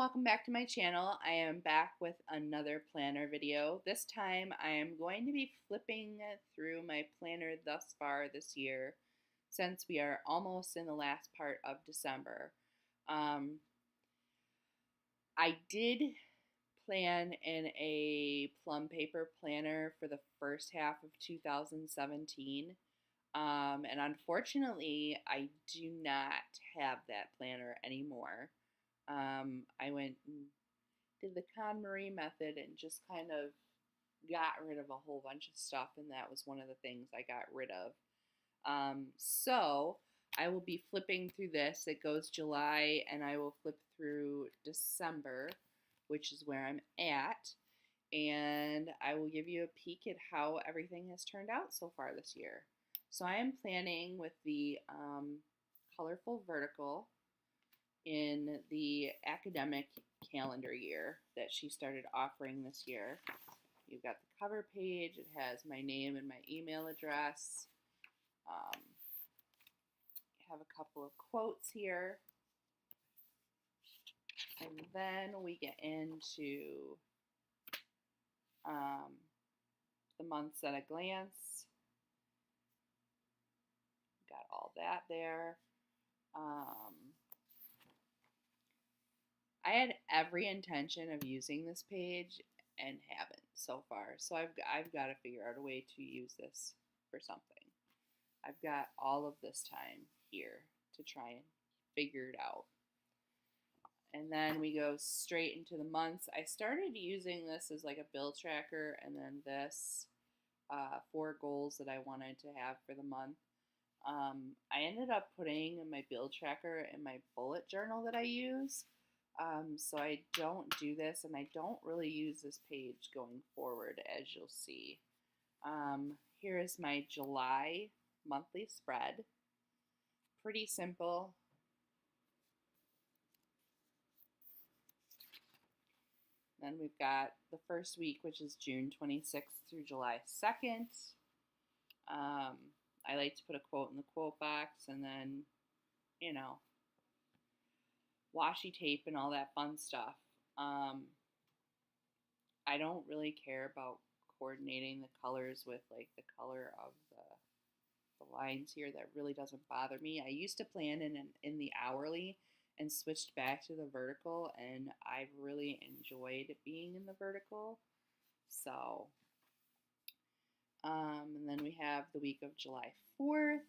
welcome back to my channel. I am back with another planner video. This time I am going to be flipping through my planner thus far this year since we are almost in the last part of December. I did plan in a plum paper planner for the first half of 2017. And unfortunately, I do not have that planner anymore. I went and did the KonMari method and just kind of got rid of a whole bunch of stuff, and that was one of the things I got rid of. So I will be flipping through this. It goes July, and I will flip through December, which is where I'm at, and I will give you a peek at how everything has turned out so far this year. So I am planning with the colorful vertical in the academic calendar year that she started offering this year. You've got the cover page. It has my name and my email address. I have a couple of quotes here. And then we get into the months at a glance. Got all that there. I had every intention of using this page and haven't so far. So I've got to figure out a way to use this for something. I've got all of this time here to try and figure it out. And then we go straight into the months. I started using this as like a bill tracker, and then this 4 goals that I wanted to have for the month. I ended up putting my bill tracker in my bullet journal that I use. So I don't do this, and I don't really use this page going forward, as you'll see. Here is my July monthly spread. Pretty simple. Then we've got the first week, which is June 26th through July 2nd. I like to put a quote in the quote box, and then, you know, washi tape and all that fun stuff. I don't really care about coordinating the colors with like the color of the lines here. That really doesn't bother me. I used to plan in the hourly and switched back to the vertical, and I've really enjoyed being in the vertical. So, and then we have the week of July 4th.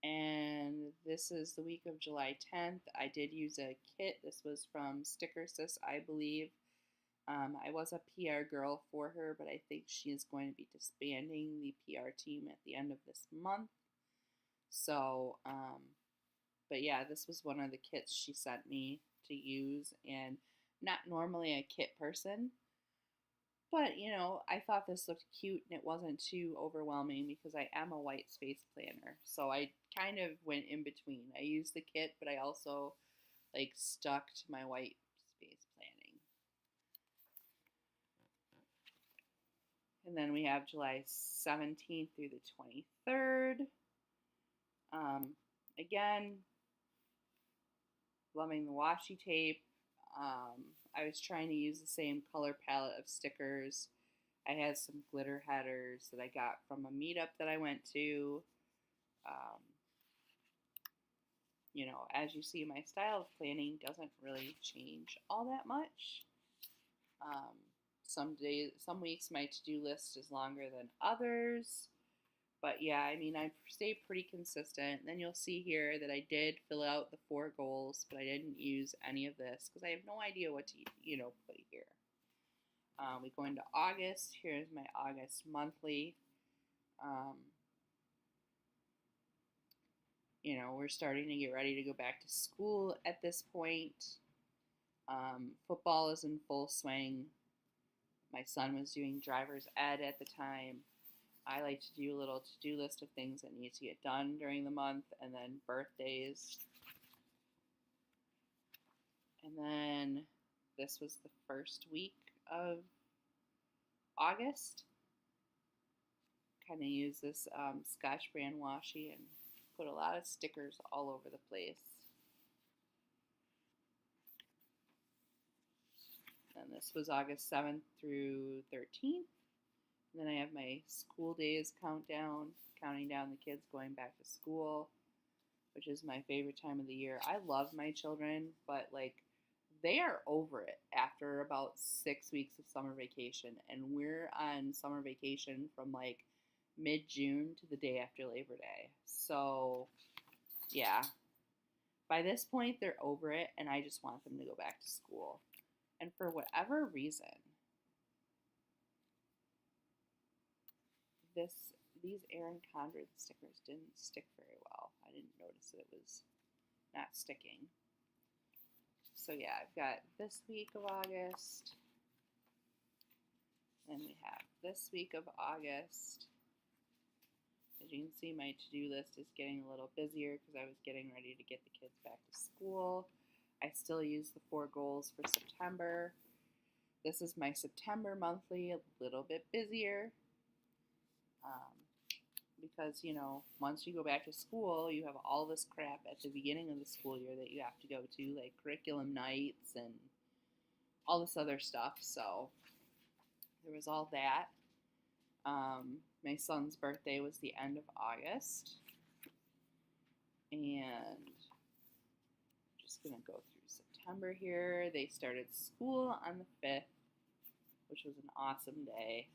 And this is the week of July 10th. I did use a kit. This was from Stickersis, I believe. I was a PR girl for her, but I think she is going to be disbanding the PR team at the end of this month. So, but yeah, this was one of the kits she sent me to use, and not normally a kit person. But, you know, I thought this looked cute and it wasn't too overwhelming because I am a white space planner. So I kind of went in between. I used the kit, but I also like stuck to my white space planning. And then we have July 17th through the 23rd. Again, loving the washi tape. I was trying to use the same color palette of stickers. I had some glitter headers that I got from a meetup that I went to. You know, as you see, my style of planning doesn't really change all that much. Some weeks my to-do list is longer than others. But yeah, I mean, I stay pretty consistent. And then you'll see here that I did fill out the 4 goals, but I didn't use any of this because I have no idea what to, put here. We go into August. Here's my August monthly. We're starting to get ready to go back to school at this point. Football is in full swing. My son was doing driver's ed at the time. I like to do a little to-do list of things that need to get done during the month, and then birthdays. And then this was the first week of August. kind of use this Scotch brand washi and put a lot of stickers all over the place. And this was August 7th through 13th. And then I have my school days countdown, counting down the kids going back to school, which is my favorite time of the year. I love my children, but like they are over it after about 6 weeks of summer vacation. And we're on summer vacation from like mid-June to the day after Labor Day. So yeah, by this point they're over it and I just want them to go back to school. And for whatever reason, these Erin Condren stickers didn't stick very well. I didn't notice that it was not sticking. So yeah, I've got this week of August, and we have this week of August. As you can see, my to-do list is getting a little busier because I was getting ready to get the kids back to school. I still use the 4 goals for September. This is my September monthly, a little bit busier. Because, you know, once you go back to school, you have all this crap at the beginning of the school year that you have to go to, like curriculum nights and all this other stuff. So there was all that. My son's birthday was the end of August. And just going to go through September here. They started school on the 5th, which was an awesome day.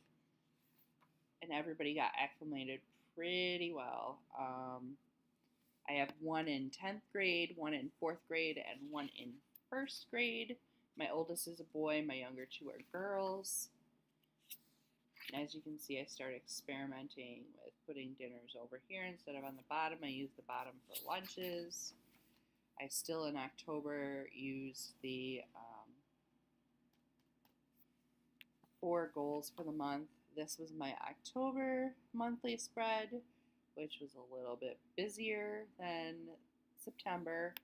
And everybody got acclimated pretty well. I have one in 10th grade, one in 4th grade, and one in 1st grade. My oldest is a boy, my younger 2 are girls. And as you can see, I started experimenting with putting dinners over here instead of on the bottom. I use the bottom for lunches. I still in October use the 4 goals for the month. This was my October monthly spread, which was a little bit busier than September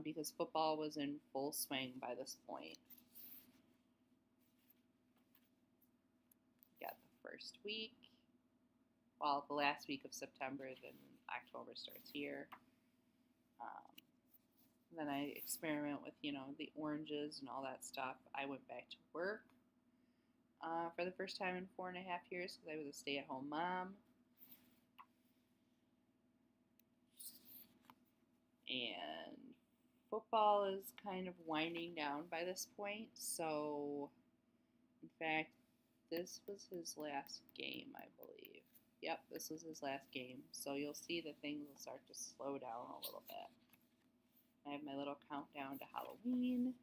because football was in full swing by this point. Got the first week, well, the last week of September, then October starts here. Then I experiment with, you know, the oranges and all that stuff. I went back to work for the first time in 4.5 years because I was a stay-at-home mom. And football is kind of winding down by this point. So, in fact, this was his last game, I believe. Yep, this was his last game. So you'll see that things will start to slow down a little bit. I have my little countdown to Halloween.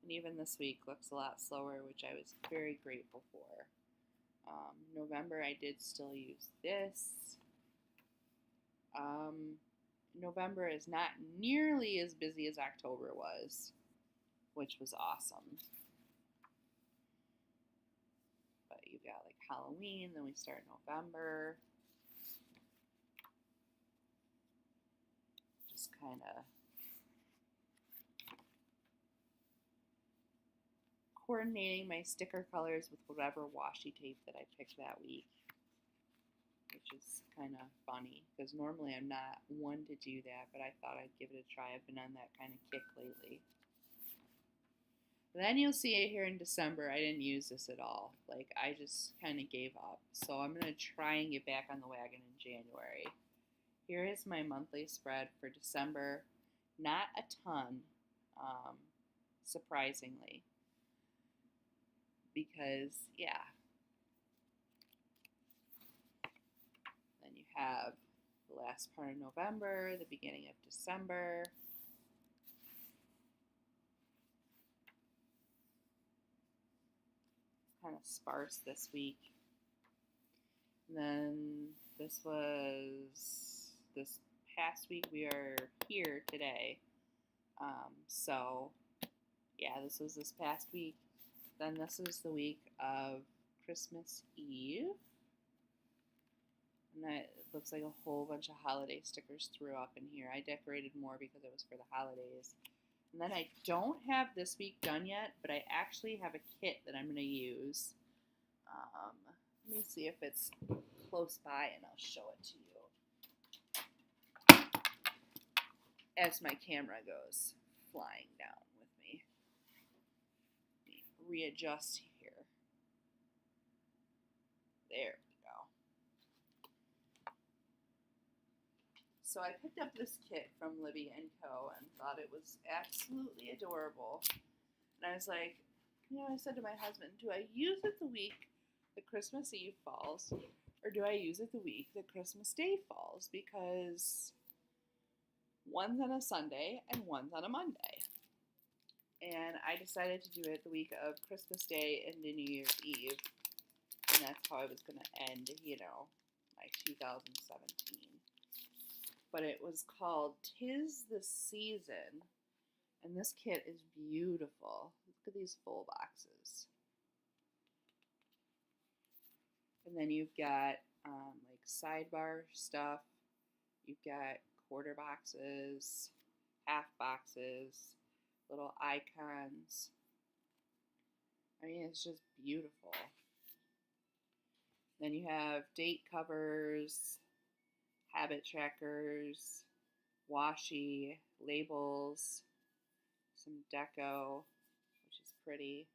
And even this week looks a lot slower, which I was very grateful for. November, I did still use this. November is not nearly as busy as October was, which was awesome. But you got like Halloween, then we start November. Just kind of coordinating my sticker colors with whatever washi tape that I picked that week, which is kind of funny because normally I'm not one to do that, but I thought I'd give it a try. I've been on that kind of kick lately. Then you'll see it here in December. I didn't use this at all. Like, I just kind of gave up. So I'm going to try and get back on the wagon in January. Here is my monthly spread for December. Not a ton, surprisingly. Because, yeah. Then you have the last part of November, the beginning of December. Kind of sparse this week. And then this past week. We are here today. So, yeah, this was this past week. Then this is the week of Christmas Eve. And that looks like a whole bunch of holiday stickers threw up in here. I decorated more because it was for the holidays. And then I don't have this week done yet, but I actually have a kit that I'm going to use. Let me see if it's close by and I'll show it to you as my camera goes flying down with me. Let me readjust here. There we go. So I picked up this kit from Libby & Co. and thought it was absolutely adorable. And I was like, I said to my husband, do I use it the week that Christmas Eve falls, or do I use it the week that Christmas Day falls? Because one's on a Sunday and one's on a Monday. And I decided to do it the week of Christmas Day and New Year's Eve. And that's how I was going to end, my 2017. But it was called 'Tis the Season. And this kit is beautiful. Look at these full boxes. And then you've got like sidebar stuff. You've got quarter boxes, half boxes, little icons. I mean, it's just beautiful. Then you have date covers, habit trackers, washi, labels, some deco, which is pretty.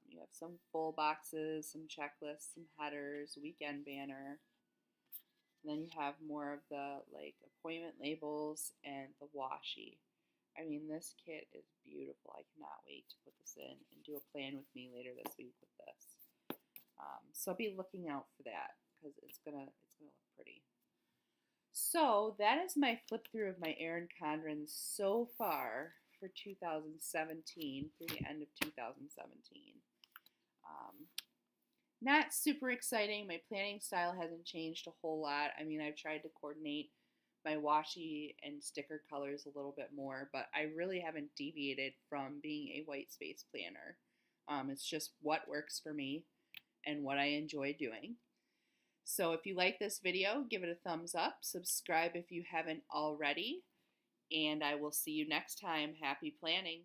You have some full boxes, some checklists, some headers, weekend banner. And then you have more of the like appointment labels and the washi. I mean, this kit is beautiful. I cannot wait to put this in and do a plan with me later this week with this. So be looking out for that because it's gonna look pretty. So that is my flip through of my Erin Condren so far for 2017 through the end of 2017. Not super exciting. My planning style hasn't changed a whole lot. I mean, I've tried to coordinate my washi and sticker colors a little bit more, but I really haven't deviated from being a white space planner. It's just what works for me and what I enjoy doing. So if you like this video, give it a thumbs up, subscribe if you haven't already, and I will see you next time. Happy planning!